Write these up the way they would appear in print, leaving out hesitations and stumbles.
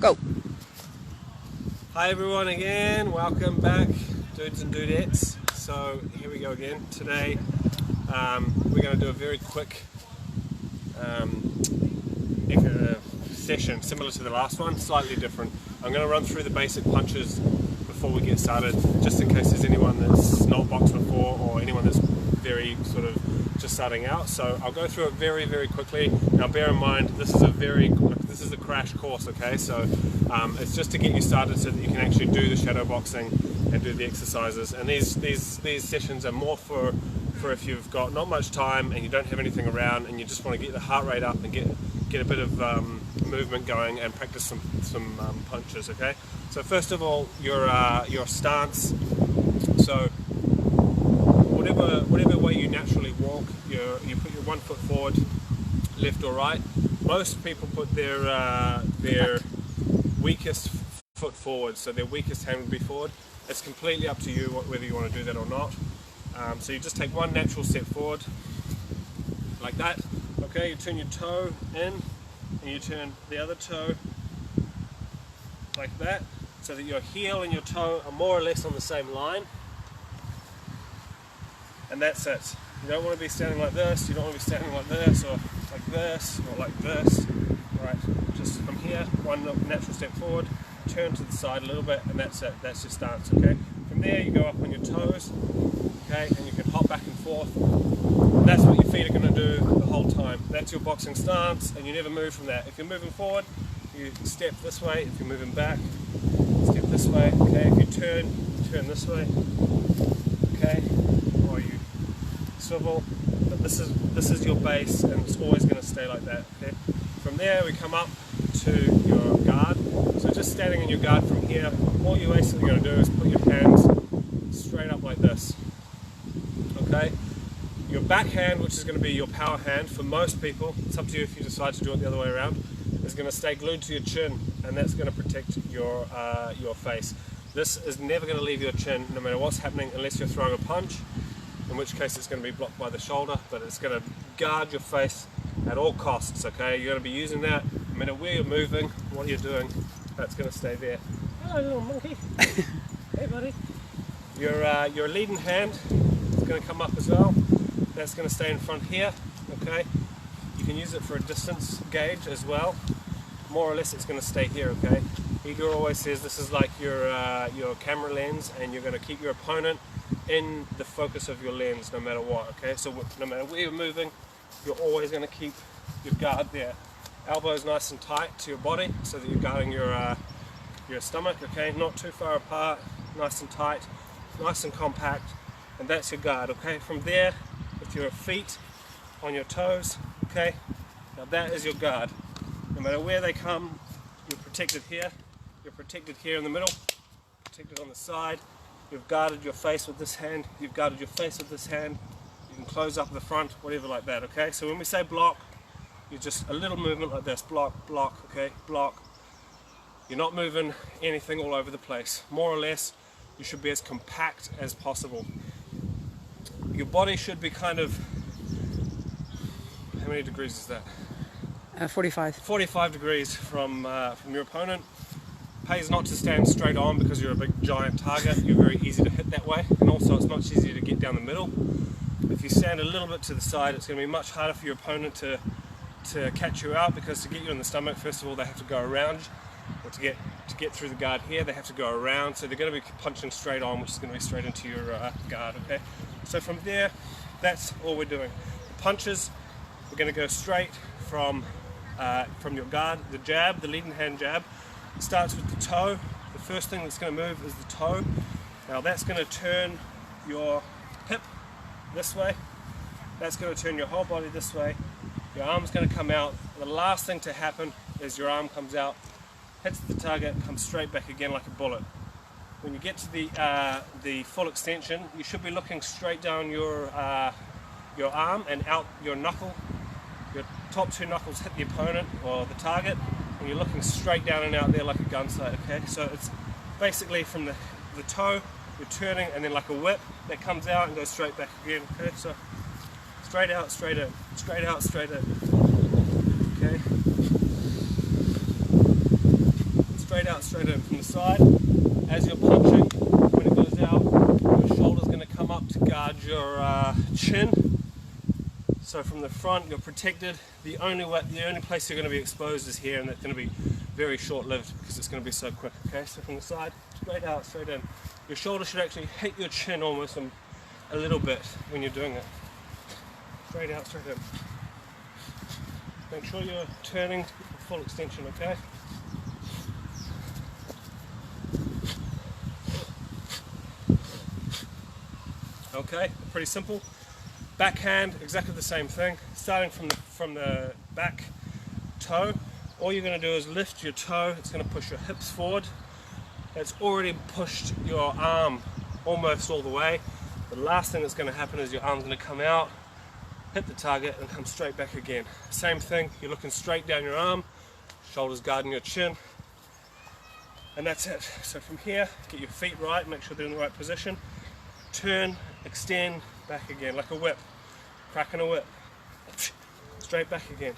Go. Hi everyone again, welcome back, dudes and dudettes. So here we go again. Today we're going to do a very quick session similar to the last one, slightly different. I'm going to run through the basic punches before we get started, just in case there's anyone that's not boxed before or anyone that's very sort of just starting out. So I'll go through it very quickly. Now bear in mind, this is a crash course, okay? So it's just to get you started so that you can actually do the shadow boxing and do the exercises. And these sessions are more for if you've got not much time and you don't have anything around and you just want to get the heart rate up and get a bit of movement going and practice some punches, okay? So first of all, your stance. So whatever way you naturally walk, you put your one foot forward, left or right. Most people put their weakest foot forward, so their weakest hand would be forward. It's completely up to you whether you want to do that or not. So you just take one natural step forward, like that. Okay, you turn your toe in, and you turn the other toe like that, so that your heel and your toe are more or less on the same line. And that's it. You don't want to be standing like this, you don't want to be standing like this, or like this, or like this. Right, just from here, one natural step forward, turn to the side a little bit, and that's it. That's your stance, okay? From there, you go up on your toes, okay, and you can hop back and forth. And that's what your feet are going to do the whole time. That's your boxing stance, and you never move from that. If you're moving forward, you step this way. If you're moving back, step this way, okay? If you turn this way, okay? Or you swivel, but this is your base, and it's always going to stay like that, okay? From there we come up to your guard. So just standing in your guard from here, all you're basically going to do is put your hands straight up like this, okay? Your backhand, which is going to be your power hand for most people, it's up to you if you decide to do it the other way around, is going to stay glued to your chin, and that's going to protect your face. This is never going to leave your chin no matter what's happening, unless you're throwing a punch, in which case it's going to be blocked by the shoulder, but it's going to guard your face at all costs, okay? You're going to be using that no matter where you're moving, what you're doing, that's going to stay there. Hello little monkey. Hey buddy. Your leading hand is going to come up as well. That's going to stay in front here, okay? You can use it for a distance gauge as well. More or less it's going to stay here, okay? Igor always says this is like your camera lens, and you're going to keep your opponent in the focus of your lens no matter what, okay? So no matter where you're moving, you're always going to keep your guard there. Elbows nice and tight to your body so that you're guarding your stomach, okay? Not too far apart, nice and tight, nice and compact, and that's your guard, okay? From there, with your feet on your toes, okay? Now that is your guard. No matter where they come, you're protected here, you're protected here in the middle, protected on the side. You've guarded your face with this hand, you've guarded your face with this hand, you can close up the front, whatever like that, okay? So when we say block, you're just a little movement like this, block, block, okay, block. You're not moving anything all over the place. More or less, you should be as compact as possible. Your body should be kind of, how many degrees is that? 45. 45 degrees from your opponent. Pays not to stand straight on because you're a big giant target. You're very easy to hit that way, and also it's much easier to get down the middle. If you stand a little bit to the side, it's going to be much harder for your opponent to catch you out, because to get you in the stomach, first of all, they have to go around, or to get through the guard here, they have to go around. So they're going to be punching straight on, which is going to be straight into your guard. Okay. So from there, that's all we're doing. The punches, we're going to go straight from your guard. The jab, the leading hand jab, starts with the toe. The first thing that's going to move is the toe. Now that's going to turn your hip this way. That's going to turn your whole body this way. Your arm's going to come out. The last thing to happen is your arm comes out, hits the target, comes straight back again like a bullet. When you get to the full extension, you should be looking straight down your arm and out your knuckle. Your top two knuckles hit the opponent or the target, and you're looking straight down and out there like a gun sight, okay? So it's basically from the toe, you're turning, and then like a whip that comes out and goes straight back again, okay? So straight out, straight in, straight out, straight in, okay? out, straight in from the side. As you're punching, when it goes out, your shoulder's going to come up to guard your chin. So from the front, you're protected. The only place you're going to be exposed is here, and that's going to be very short-lived because it's going to be so quick. Okay, so from the side, straight out, straight in. Your shoulder should actually hit your chin almost a little bit when you're doing it. Straight out, straight in. Make sure you're turning full extension, okay? Okay, pretty simple. Backhand, exactly the same thing. Starting from the back toe, all you're going to do is lift your toe. It's going to push your hips forward. It's already pushed your arm almost all the way. The last thing that's going to happen is your arm's going to come out, hit the target, and come straight back again. Same thing, you're looking straight down your arm, shoulders guarding your chin, and that's it. So from here, get your feet right, make sure they're in the right position, turn, extend, back again, like a whip, cracking a whip, straight back again.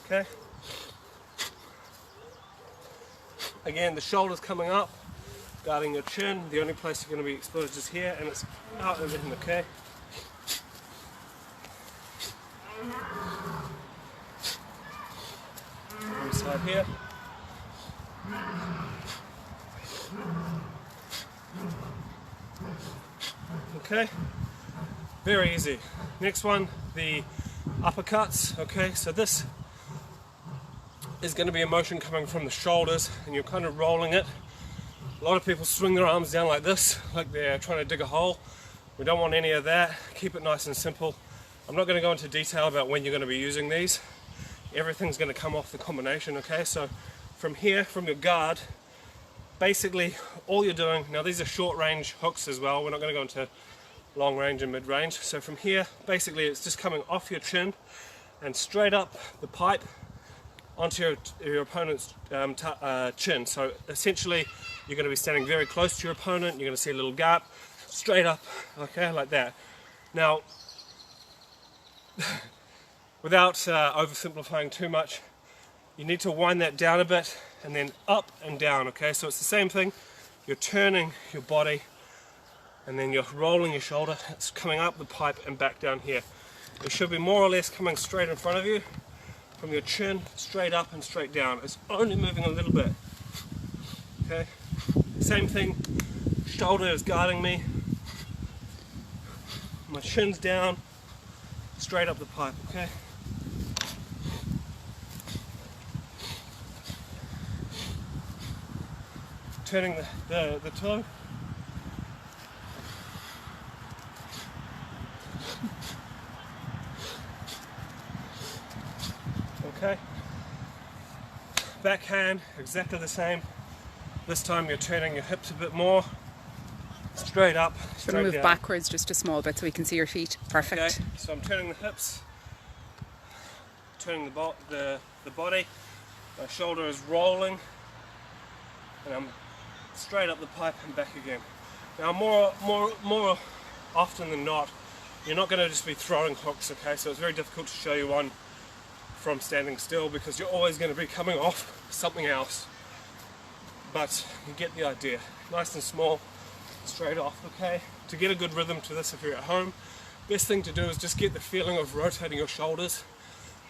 Okay? Again, the shoulders coming up, guarding your chin. The only place you're going to be exposed is here, and it's out and in, okay? One side here. Okay, very easy. Next one, the uppercuts. Okay, so this is going to be a motion coming from the shoulders, and you're kind of rolling it. A lot of people swing their arms down like this, like they're trying to dig a hole. We don't want any of that. Keep it nice and simple. I'm not going to go into detail about when you're going to be using these. Everything's going to come off the combination, okay? So from here, from your guard, basically all you're doing, now these are short range hooks as well, we're not going to go into long range and mid range. So from here, basically it's just coming off your chin and straight up the pipe onto your opponent's chin. So essentially you're going to be standing very close to your opponent, you're going to see a little gap, straight up, okay, like that. Now, without oversimplifying too much, you need to wind that down a bit and then up and down, okay? So it's the same thing, you're turning your body and then you're rolling your shoulder, it's coming up the pipe and back down here. It should be more or less coming straight in front of you, from your chin, straight up and straight down. It's only moving a little bit, okay? Same thing, shoulder is guarding me, my chin's down, straight up the pipe, okay? Turning the toe. Okay. Backhand, exactly the same. This time you're turning your hips a bit more. Straight up, straight down. Move backwards just a small bit so we can see your feet. Perfect. Okay, so I'm turning the hips, turning the body. My shoulder is rolling, and I'm straight up the pipe and back again. Now more often than not, you're not going to just be throwing hooks, okay? So it's very difficult to show you one from standing still because you're always going to be coming off something else. But you get the idea. Nice and small, straight off, okay? To get a good rhythm to this if you're at home, best thing to do is just get the feeling of rotating your shoulders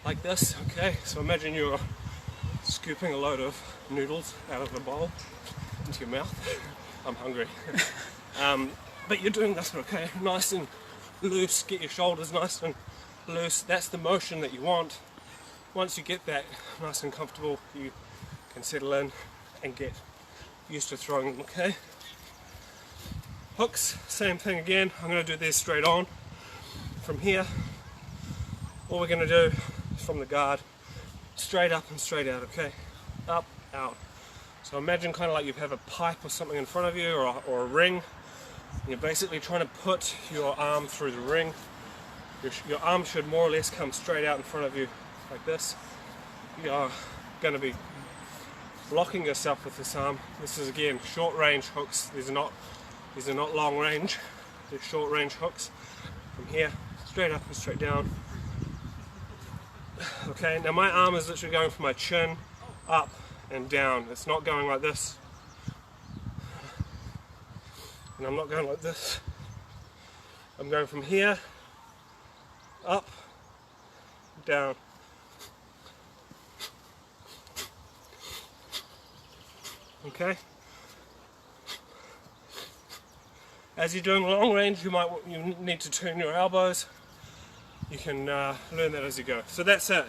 like this, okay? So imagine you're scooping a load of noodles out of a bowl into your mouth. I'm hungry. But you're doing this, okay? Nice and loose, get your shoulders nice and loose. That's the motion that you want. Once you get that nice and comfortable, you can settle in and get used to throwing them, okay? Hooks, same thing again. I'm going to do these straight on. From here, all we're going to do is from the guard, straight up and straight out, okay? Up, out. So imagine kind of like you have a pipe or something in front of you, or a ring. And you're basically trying to put your arm through the ring. Your arm should more or less come straight out in front of you like this. You are going to be blocking yourself with this arm. This is again short range hooks. These are not long range. They're short range hooks. From here, straight up and straight down. Okay, now my arm is literally going from my chin up and down. It's not going like this, and I'm not going like this. I'm going from here, up, down. Okay? As you're doing long range, you need to turn your elbows. You can learn that as you go. So that's it.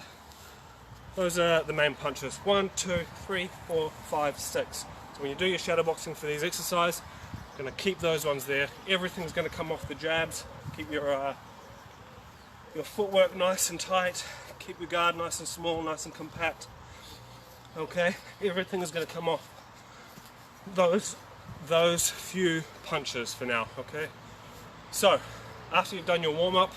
Those are the main punches. 1, 2, 3, 4, 5, 6. So when you do your shadowboxing for these exercises, you're going to keep those ones there. Everything's going to come off the jabs. Keep your footwork nice and tight. Keep your guard nice and small, nice and compact. Okay? Everything is going to come off those few punches for now. Okay? So, after you've done your warm-up,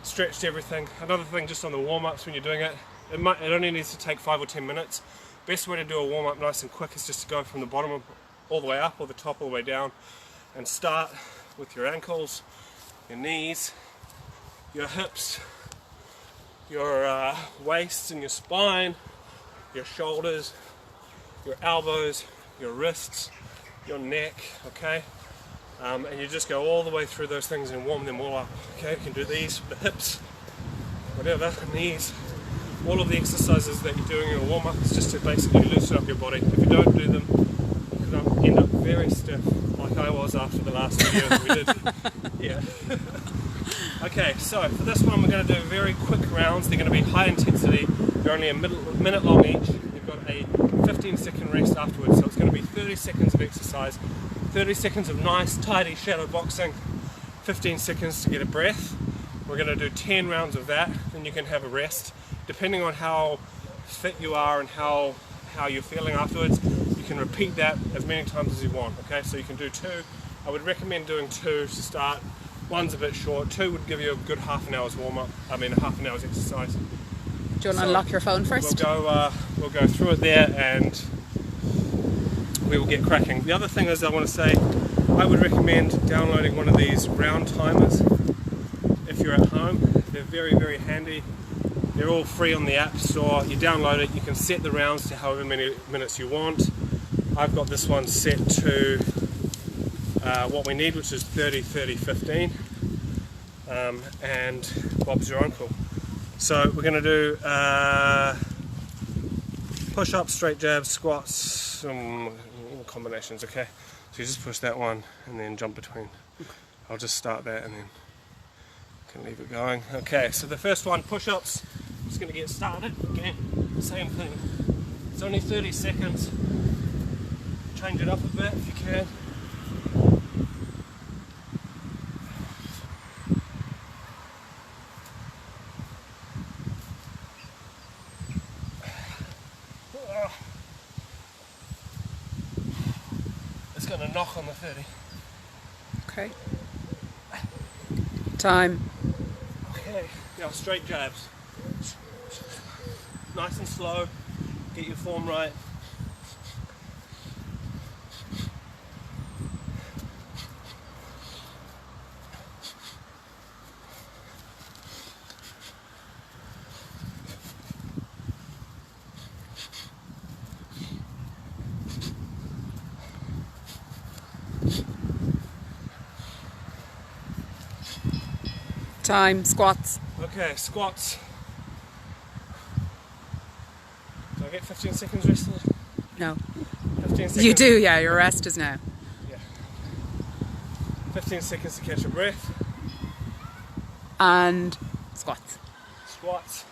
stretched everything. Another thing just on the warm-ups when you're doing it, it only needs to take 5 or 10 minutes. Best way to do a warm-up nice and quick is just to go from the bottom all the way up, or the top all the way down, and start with your ankles, your knees, your hips, your waist and your spine, your shoulders, your elbows, your wrists, your neck, okay? And you just go all the way through those things and warm them all up, okay? You can do these, the hips, whatever, knees. All of the exercises that you're doing in a warm-up is just to basically loosen up your body. If you don't do them, you're going to end up very stiff, like I was after the last video that we did. Yeah. Okay, so for this one we're going to do very quick rounds. They're going to be high intensity. They're only a minute long each. You've got a 15-second rest afterwards, so it's going to be 30 seconds of exercise, 30 seconds of nice, tidy shadow boxing, 15 seconds to get a breath. We're going to do 10 rounds of that, then you can have a rest. Depending on how fit you are and how you're feeling afterwards, you can repeat that as many times as you want. Okay, so you can do 2. I would recommend doing 2 to start. 1's a bit short. 2 would give you a good half an hour's warm-up. Half an hour's exercise. Do you want to unlock your phone first? We'll go through it there and we will get cracking. The other thing is I want to say, I would recommend downloading one of these round timers if you're at home. They're very, very handy. They're all free on the App Store. You download it, you can set the rounds to however many minutes you want. I've got this one set to what we need, which is 30, 30, 15. And Bob's your uncle. So we're going to do push-ups, straight jabs, squats, combinations, okay? So you just push that one and then jump between. I'll just start that and then can leave it going. Okay, so the first one, push-ups. Just going to get started. Again, same thing. It's only 30 seconds. Change it up a bit if you can. It's going to knock on the 30. Okay. Time. Okay, now straight jabs. Nice and slow, get your form right. Time. Squats. Okay, squats. Do I get 15 seconds rest there? No. 15 seconds. You do, yeah. Your rest is now. Yeah. 15 seconds to catch your breath. And squats. Squats.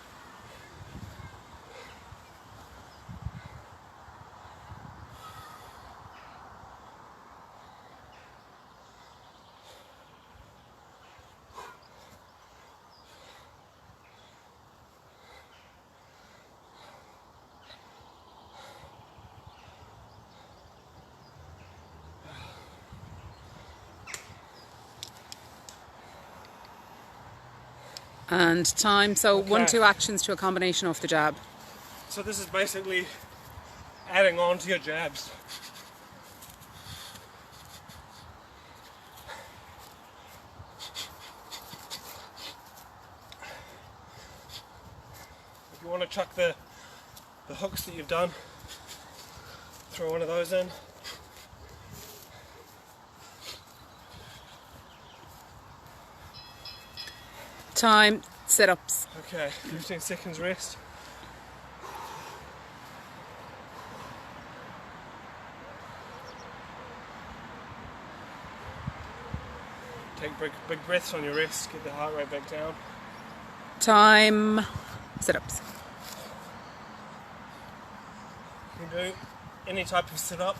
And time. So Okay. 1-2 actions to a combination off the jab. So this is basically adding on to your jabs. If you want to chuck the hooks that you've done throw one of those in. Time, sit-ups. Okay, 15 seconds rest. Take big breaths on your rest, get the heart rate back down. Time, sit-ups. You can do any type of sit-up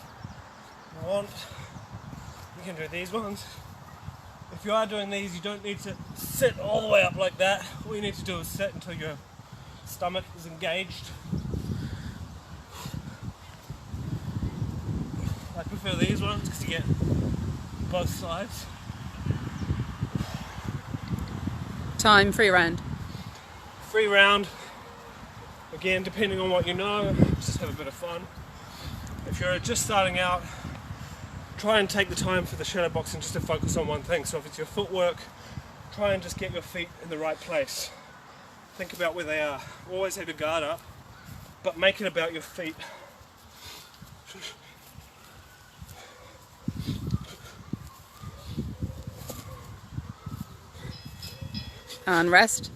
you want. You can do these ones. If you are doing these, you don't need to sit all the way up like that. All you need to do is sit until your stomach is engaged. I prefer these ones because you get both sides. Time, free round. Free round, again depending on what you know, just have a bit of fun. If you're just starting out, try and take the time for the shadow boxing just to focus on one thing. So if it's your footwork, try and just get your feet in the right place. Think about where they are. Always have your guard up, but make it about your feet. And rest.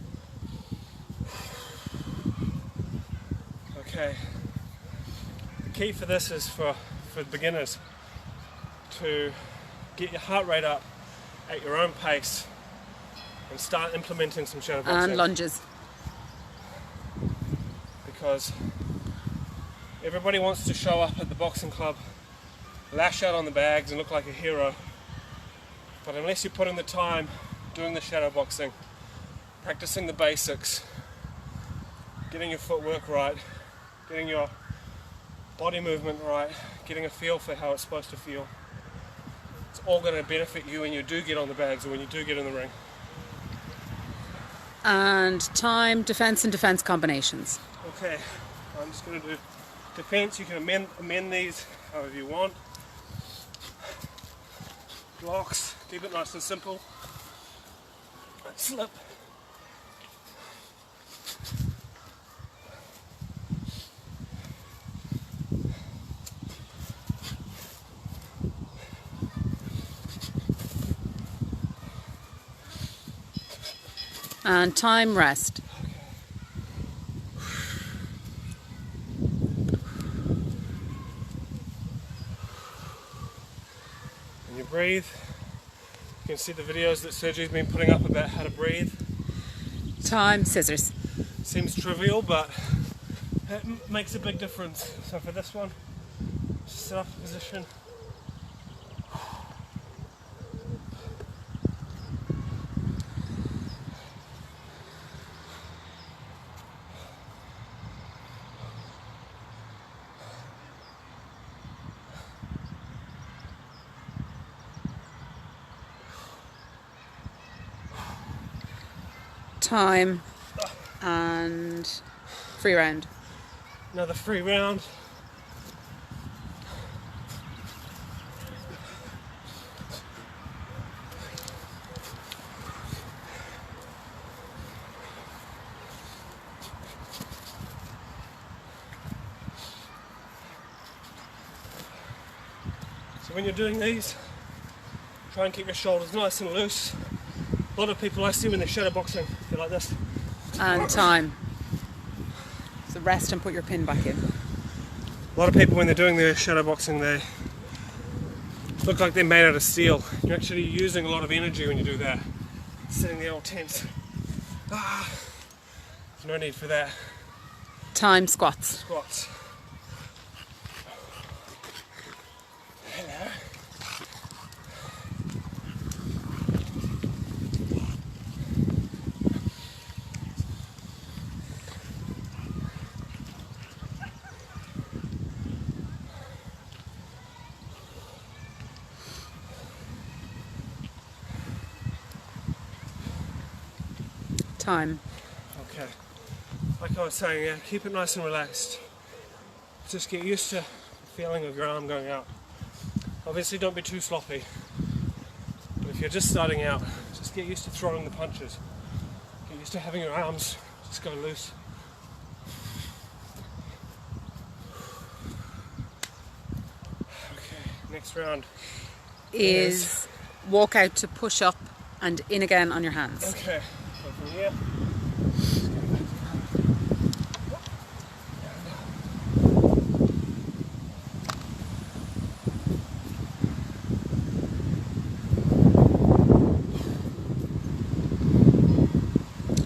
Okay. The key for this is for beginners to get your heart rate up at your own pace and start implementing some shadow boxing. And lunges. Because everybody wants to show up at the boxing club, lash out on the bags and look like a hero. But unless you put in the time doing the shadow boxing, practicing the basics, getting your footwork right, getting your body movement right, getting a feel for how it's supposed to feel, it's all going to benefit you when you do get on the bags or when you do get in the ring. And time, defence and defence combinations. Okay, I'm just going to do defence. You can amend these however you want. Blocks, keep it nice and simple. Slip. And time, rest. When you breathe, you can see the videos that Sergio's been putting up about how to breathe. Time, scissors. Seems trivial, but it makes a big difference. So for this one, just sit up in position. Time and free round. Another free round. So when you're doing these, try and keep your shoulders nice and loose. A lot of people I see when they're shadow boxing, they're like this. And time. So rest and put your pin back in. A lot of people when they're doing their shadow boxing, they look like they're made out of steel. You're actually using a lot of energy when you do that. Sitting there all tense. There's no need for that. Time, squats. Squats. Hello. Time. Okay. Like I was saying, yeah, keep it nice and relaxed. Just get used to the feeling of your arm going out. Obviously don't be too sloppy. But if you're just starting out, just get used to throwing the punches. Get used to having your arms just go loose. Next round is walk out to push up and in again on your hands. okay. So from here.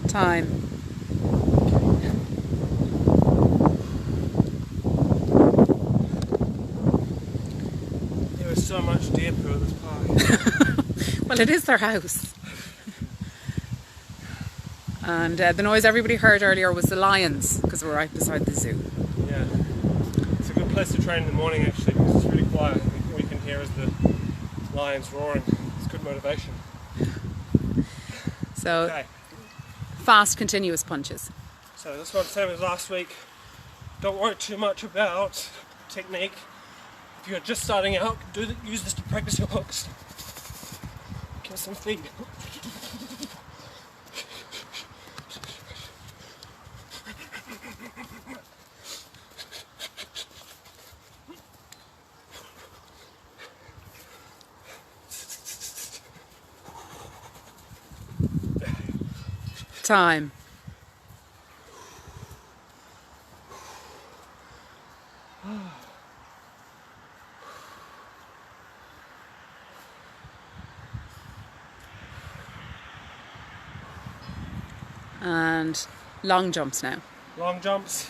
Time. There was so much deer poo at this park. Well, it is their house. And the noise everybody heard earlier was the lions, because we're right beside the zoo. Yeah. It's a good place to train in the morning actually, because it's really quiet. All you can hear is the lions roaring. It's good motivation. So, Okay. fast, continuous punches. So this one's the same as last week. Don't worry too much about technique. If you're just starting out, use this to practice your hooks. Give us some feed. Time. And long jumps now. Long jumps.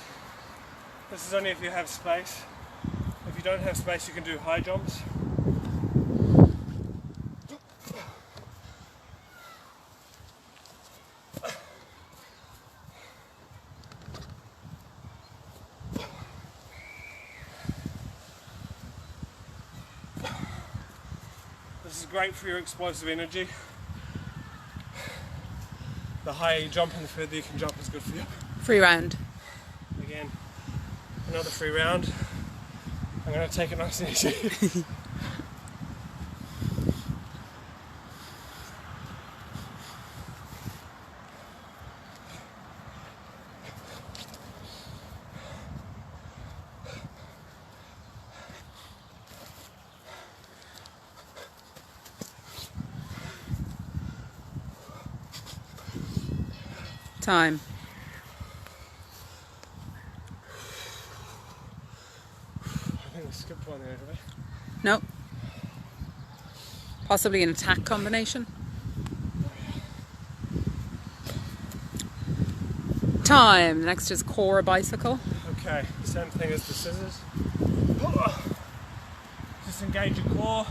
This is only if you have space. If you don't have space, you can do high jumps. This is great for your explosive energy. The higher you jump and the further you can jump is good for you. Free round. Again, another free round. I'm going to take it nice and easy. Time. I think we skipped one there, did we? No. Possibly an attack combination. Time. Next is core bicycle. Okay, same thing as the scissors. Just engage your core.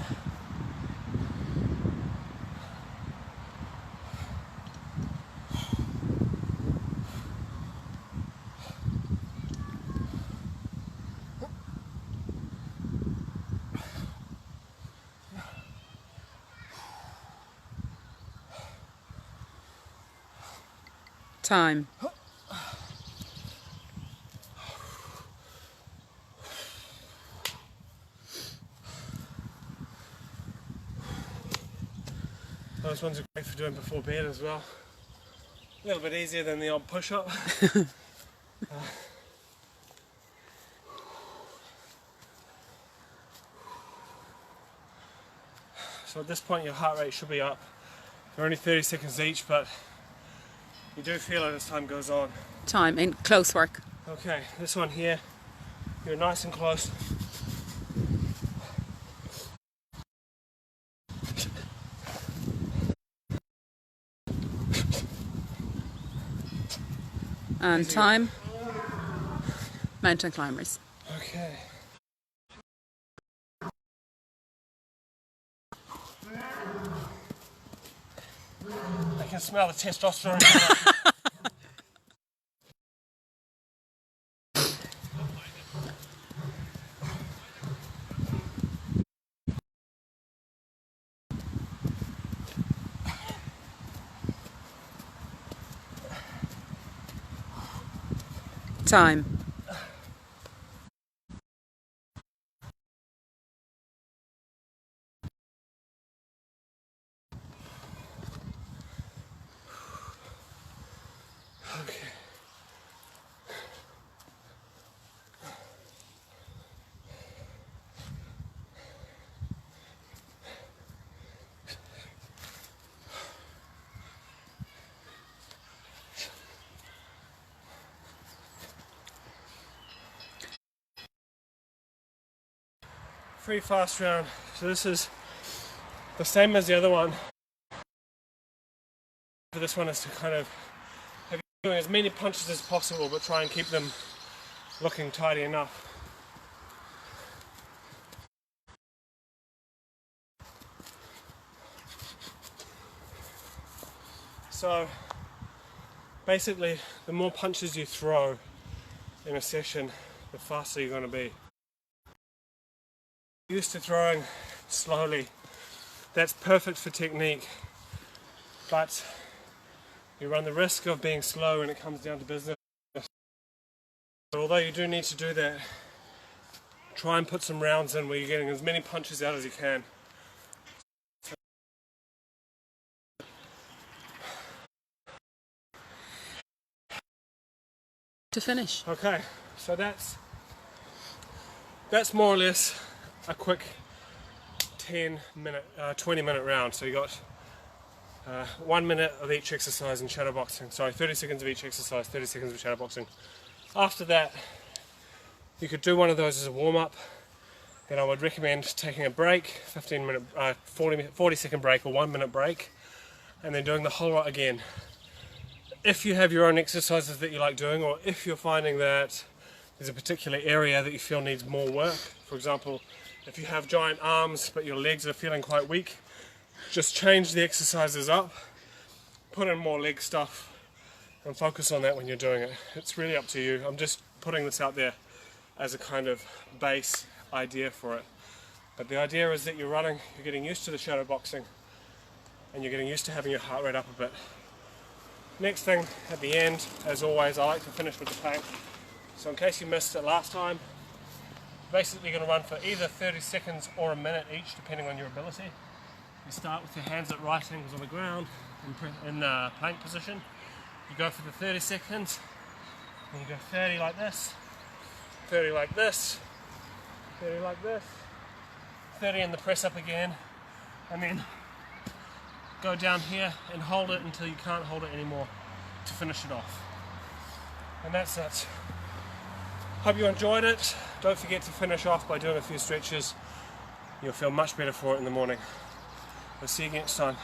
Time. Those ones are great for doing before bed as well. A little bit easier than the old push-up. So at this point your heart rate should be up. They're only 30 seconds each, but you do feel it as time goes on. Time. In close work. Okay, this one here, you're nice and close. And time. Mountain climbers. Okay. I can smell the testosterone. Time. Okay. pretty fast round. So this is the same as the other one. This one is to kind of have you doing as many punches as possible, but try and keep them looking tidy enough. So basically, the more punches you throw in a session, the faster you're going to be. Used to throwing slowly, that's perfect for technique, but you run the risk of being slow when it comes down to business. So although you do need to do that, try and put some rounds in where you're getting as many punches out as you can. To finish. Okay, so that's more or less a quick 20 minute round. So you got 1 minute of each exercise in shadowboxing. Sorry, 30 seconds of each exercise, 30 seconds of shadowboxing. After that, you could do one of those as a warm-up. Then I would recommend taking a break, 40 second break or 1 minute break, and then doing the whole lot again. If you have your own exercises that you like doing, or if you're finding that there's a particular area that you feel needs more work, for example, if you have giant arms but your legs are feeling quite weak, just change the exercises up, put in more leg stuff, and focus on that when you're doing it. It's really up to you. I'm just putting this out there as a kind of base idea for it. But the idea is that you're getting used to the shadow boxing, and you're getting used to having your heart rate up a bit. Next thing at the end, as always, I like to finish with the plank. So in case you missed it last time, basically you're going to run for either 30 seconds or a minute each, depending on your ability. You start with your hands at right angles on the ground in plank position. You go for the 30 seconds, and you go 30 like this, 30 like this, 30 like this, 30 in the press up again, and then go down here and hold it until you can't hold it anymore to finish it off. And that's it. Hope you enjoyed it. Don't forget to finish off by doing a few stretches. You'll feel much better for it in the morning. I'll see you next time.